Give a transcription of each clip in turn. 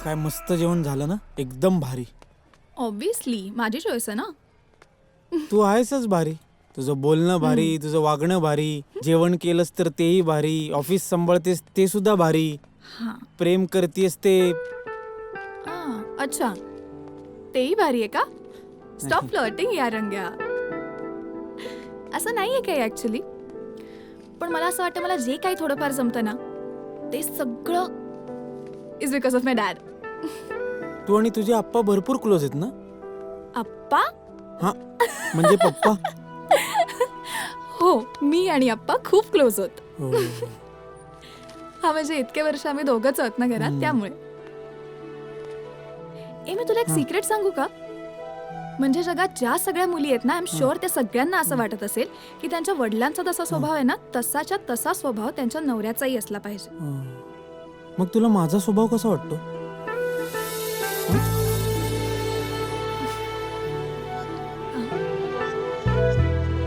काय मस्त जेवण झालं ना, एकदम भारी. ऑब्विसली माझी चॉईस आहे ना. तू आहेसच भारी. तुझं बोलणं भारी, तुझं वागणं भारी, जेवण केलंस तर तेही भारी, ऑफिस सांभाळतेस ते सुद्धा भारी, हां. प्रेम करतेस ते. अच्छा, तेही भारी आहे का? स्टॉप फ्लर्टिंग या रंग्या. असं नाहीये काही ऍक्च्युली, पण मला असं वाटतं मला जे काही थोडंफार जमतं ना ते सगळं is because of my dad. तू आणि तुझे आप्पा भरपूर क्लोज आहेत ना? आप्पा? हा, म्हणजे पप्पा. हो, मी आणि आप्पा खूप क्लोज होत. हो. हा, म्हणजे इतके वर्ष आम्ही दोघंच आहोत ना घरात, त्यामुळे. मी तुला एक सिक्रेट सांगू का? म्हणजे जगात ज्या सगळ्या मुली आहेत ना, आय एम शुअर त्या सगळ्यांना असं वाटत असेल की त्यांच्या वडिलांचा जसा स्वभाव आहे ना, तसाच्या तसा स्वभाव त्यांच्या नवऱ्याचाही असला पाहिजे. मग तुला माझा स्वभाव कसा वाटतो?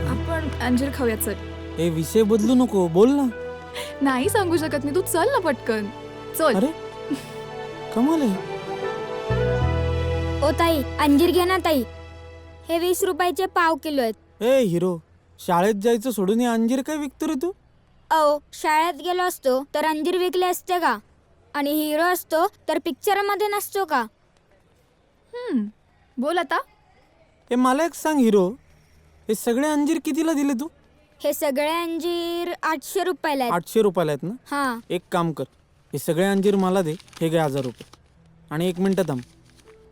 आपण अंजीर खाऊयात. चल. हे विषय बदलू नको, बोल ना. नाही सांगू शकत मी, तू चल ना पटकन. चल. अरे कमाल आहे. ओ ताई, अंजीर घे ना ताई. हे 20 रुपयाचे पाव किलो आहेत. ए हिरो, शाळेत जायचं सोडून हे अंजीर काय विकतो रे तू? अहो, शाळेत गेलो असतो तर अंजीर विकले असते का? आणि हिरो असतो तर पिक्चरमध्ये नसतो का? बोल आता. हे मला एक सांग हिरो, हे सगळे अंजीर कितीला दिले तू? हे सगळे अंजीर 800 रुपयाला आहेत. 800 रुपयाला आहेत ना? हा. एक काम कर, हे सगळे अंजीर मला दे, हे घे 1000 रुपये. आणि 1 मिनिट थांब,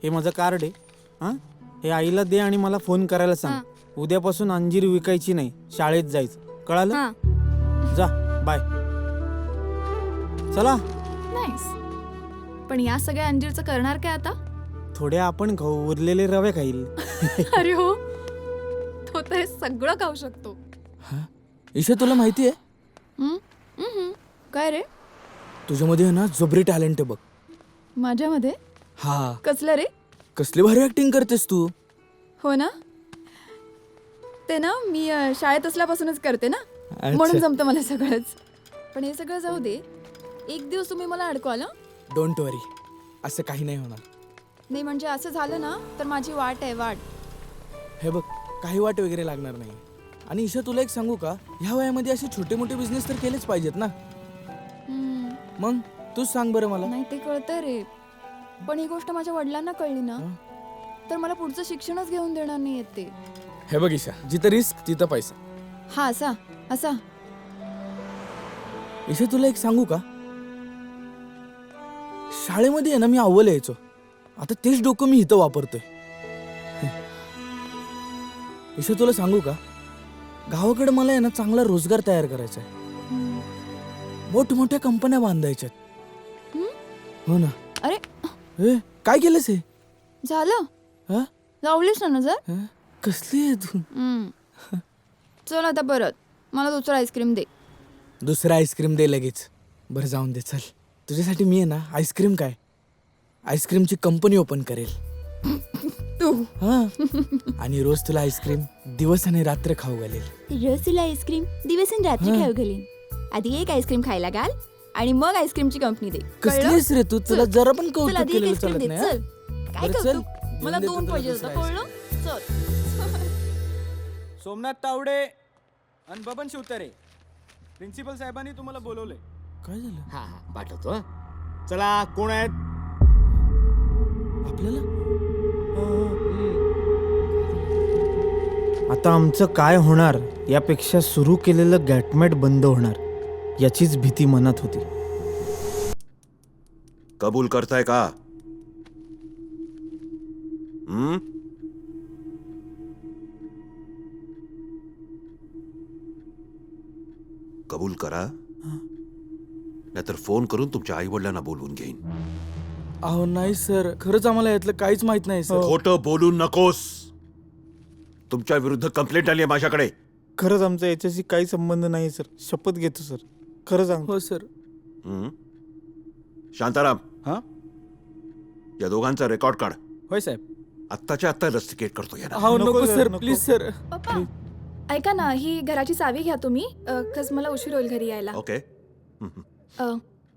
हे माझं कार्ड आहे. हां, हे आईला दे आणि मला फोन करायला सांग. उद्यापासून अंजीर विकायची नाही, शाळेत जायचं. कळालं? हा. जा, बाय. चला. नाईस. पण या सगळ्या अंजीरचं करणार काय आता? थोडे आपण खाऊ, उरलेले रवे खाईल. अरे हो, तो तर हे सगळं खाऊ शकतो. ईशा, तुला माहिती आहे काय रे? तुझ्यामध्ये आहे ना जबरी टॅलेंट आहे बघ. माझ्यामध्ये? हा, कसलं रे? कसली भारी ऍक्टिंग करतेस तू. हो ना, ते ना मी शाळेत असल्यापासूनच करते ना, अच्छा. म्हणून जमतं मला सगळंच. पण हे सगळं जाऊ दे, एक दिवस तुम्ही मला अडकवाल हं? डोंट वरी, असं काही नाही होणार. नाही म्हणजे असं झालं ना तर माझी वाट आहे, वाट. हे बघ, काही वाट वगैरे लागणार नाही. आणि ईशा, तुला एक सांगू का, ह्या वयामध्ये असे छोटे मोठे बिझनेस तर केलेच पाहिजेत ना. मग तूच सांग बरं मला. नाही ते कळतं रे, पण ही गोष्ट माझ्या वडिलांना कळली ना तर मला पुढचं शिक्षणच घेऊन देणार नाही येत ते. हे बघ ईशा, जिथं रिस्क तिथं पैसा. हा, असा असा. ईशा, तुला एक सांगू का, शाळेमध्ये आहे ना मी अव्वल यायचो, आता तेच डोकं मी इथं वापरतोय. ईशा, तुला सांगू का, गावाकडे मला आहे ना चांगला रोजगार तयार करायचा आहे. मोठमोठ्या कंपन्या बांधायच्यात. हो ना. अरे ए, काय केलंस हे? झालं, हा? लावलीस ना नजर. हा? कसली आहे तू? चल आता परत मला दुसरा आईस्क्रीम दे. दुसरा आईस्क्रीम दे लगेच. बरं जाऊन दे, चल. तुझ्यासाठी मी आहे ना आईस्क्रीम काय, आईस्क्रीमची कंपनी ओपन करेल. तू हा. आणि रोज तुला आईस्क्रीम दिवस आणि रात्र खाऊ घालेल. रोज तुला आईस्क्रीम दिवस आणि रात्री खाऊ घालीन. आधी एक आईस्क्रीम खायला घाल आणि मग आईस्क्रीमची कंपनी दे. कसली आहेस रे तू? तुला जरा पण चल कौतुक आधी एक केलेलं आईस्क्रीम चालत दे. नाही. हा? चल काय बरं, चल. कौतुक? मला देऊन 2 देतो पाहिजे तुला होतं, दुसरा कळलं? चल. सोमनाथ तावडे आणि बबन शिवतारे, प्रिन्सिपल साहेबांनी तुम्हाला बोलवलंय. काय झालं हा पाठवतो हं. चला, कोण आहेत? आपल्याला? आता आमचं काय होणार यापेक्षा सुरू केलेलं गॅटमॅट बंद होणार याचीच भीती मनात होती. कबूल करताय का? कबूल करा, नाहीतर फोन करून तुमच्या आई वडिलांना बोलवून घेईन. अहो नाही सर, खरंच आम्हाला यातलं काहीच माहित नाही सर. खोटं बोलू नकोस. तुमच्या विरुद्ध कंप्लेंट आली आहे माझ्याकडे. खरंच आमचा याच्याशी काही संबंध नाही सर, शपथ घेतो सर, खरं सांगतो. हो सर. शांताराम, हा, या दोघांचा रेकॉर्ड काढ. होय साहेब. आत्ताच्या आत्ता रस्टिकेट करतो या. अहो नको नको सर, सर, नको. Please sir. पप्पा ऐका ना, ही घराची चावी घ्या तुम्ही, कस मला उशीर होईल घरी यायला. ओके.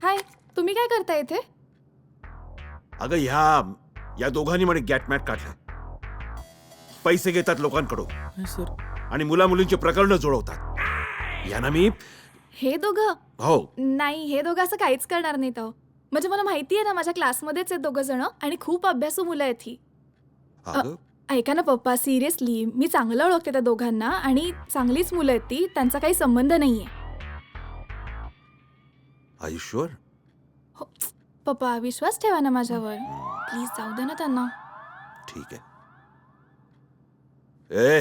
हाय, तुम्ही काय करता इथे? अगं या दोघांनी म्हणे गॅटमॅट काढलं. पैसे घेतात लोकांकडून नाही सर. आणि मुला मुलींची प्रकरणं जुळवतात. यांना मी हे दोघं हो नाही, हे दोघं असं काहीच करणार नाहीत अहो. म्हणजे मला माहिती आहे ना, माझ्या क्लासमध्येच आहेत दोघं जण आणि खूप अभ्यासू मुलं आहेत ही. अगं ऐका ना पप्पा, सिरियसली मी चांगलं ओळखते त्या दोघांना आणि चांगलीच मुलं आहेत ती, त्यांचा काही संबंध नाहीये. Are you sure? हो पप्पा, विश्वास ठेवा ना माझ्यावर, प्लीज जाऊ दे ना त्यांना. ठीक आहे. ए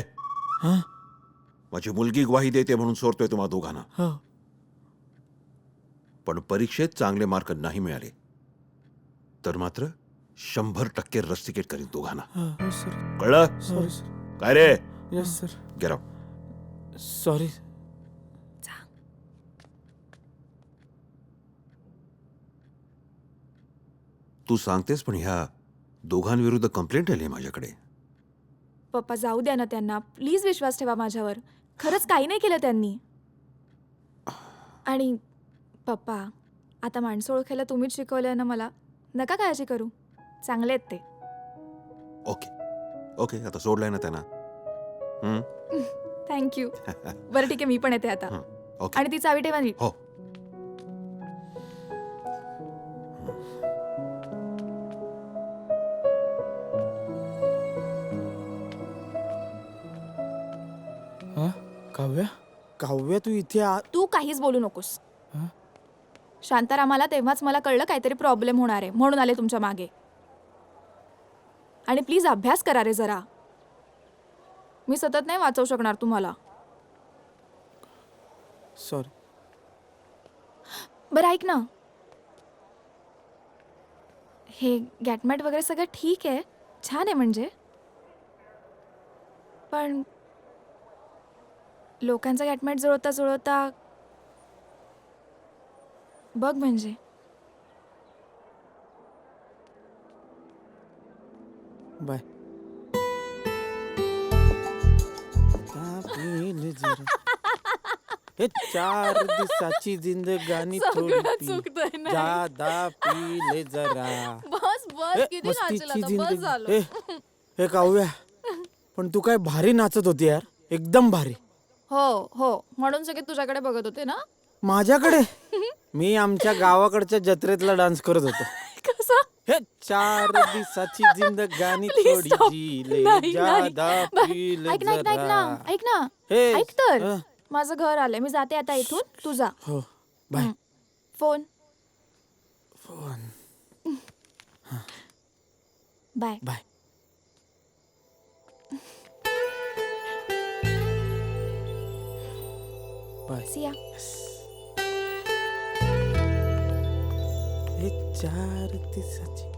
हा माझी मुलगी ग्वाही देते म्हणून सोडतोय तुम्हाला दोघांना. हो पण परीक्षेत चांगले मार्क नाही मिळाले तर मात्र 100% रस्टिकेट करीन दोघांना. हो सर. कळलं? Sorry sir. काय रे? Yes sir. Get out. Sorry. तू सांगतेस पण ह्या दोघांविरुद्ध कंप्लेंट आली आहे माझ्याकडे. पप्पा जाऊ द्या ना त्यांना, प्लीज विश्वास ठेवा माझ्यावर. खरंच काही नाही केलं त्यांनी. आणि पप्पा, आता माणसं ओळखायला तुम्हीच शिकवलंय ना मला, नका काळजी करू, चांगले आहेत ते. ओके ओके आता सोडलाय ना त्यांना. थँक्यू. बरं ठीक आहे, मी पण येते आता. ओके. आणि ती चावी ठेवा नीट. हो. हा काव्या. काव्या तू इथे तू काहीच बोलू नकोस. हं? शांतारामाला तेव्हाच मला कळलं काहीतरी प्रॉब्लेम होणार आहे, म्हणून आले तुमच्या मागे. आणि प्लीज अभ्यास करा रे जरा. मी सतत नाही वाचवू शकणार तुम्हाला. सॉरी. बरं ऐक ना, हे गॅटमॅट वगैरे सगळं ठीक आहे, छान आहे म्हणजे, पण लोकांचा गॅटमॅट जुळवता जुळवता बघ म्हणजे. बाय. हे 4 दिवसाची जिंदगानी सगळं थोडी चुकतंय ना. जादा पिले जरा. बस हे मस्तीची जिंदगी. हे काव्या, पण तू काय भारी नाचत होती यार, एकदम भारी. हो हो, म्हणून सगळे तुझ्याकडे बघत होते ना. माझ्याकडे? मी आमच्या गावाकडच्या जत्रेतला डान्स करत होतो. कसं? हे 4 दिवसाची जिंदगानी Please थोडी stop. जीले नाही, जादा नाही. पिले ऐक ना ऐक ना ऐक ना जरा. ऐक ना हे ऐक तर, अं, माझं घर आलंय, मी जाते आता इथून, तू जा. हो bye. Phone phone bye. Bye. Bye. Siya. हे 4 दिवसाची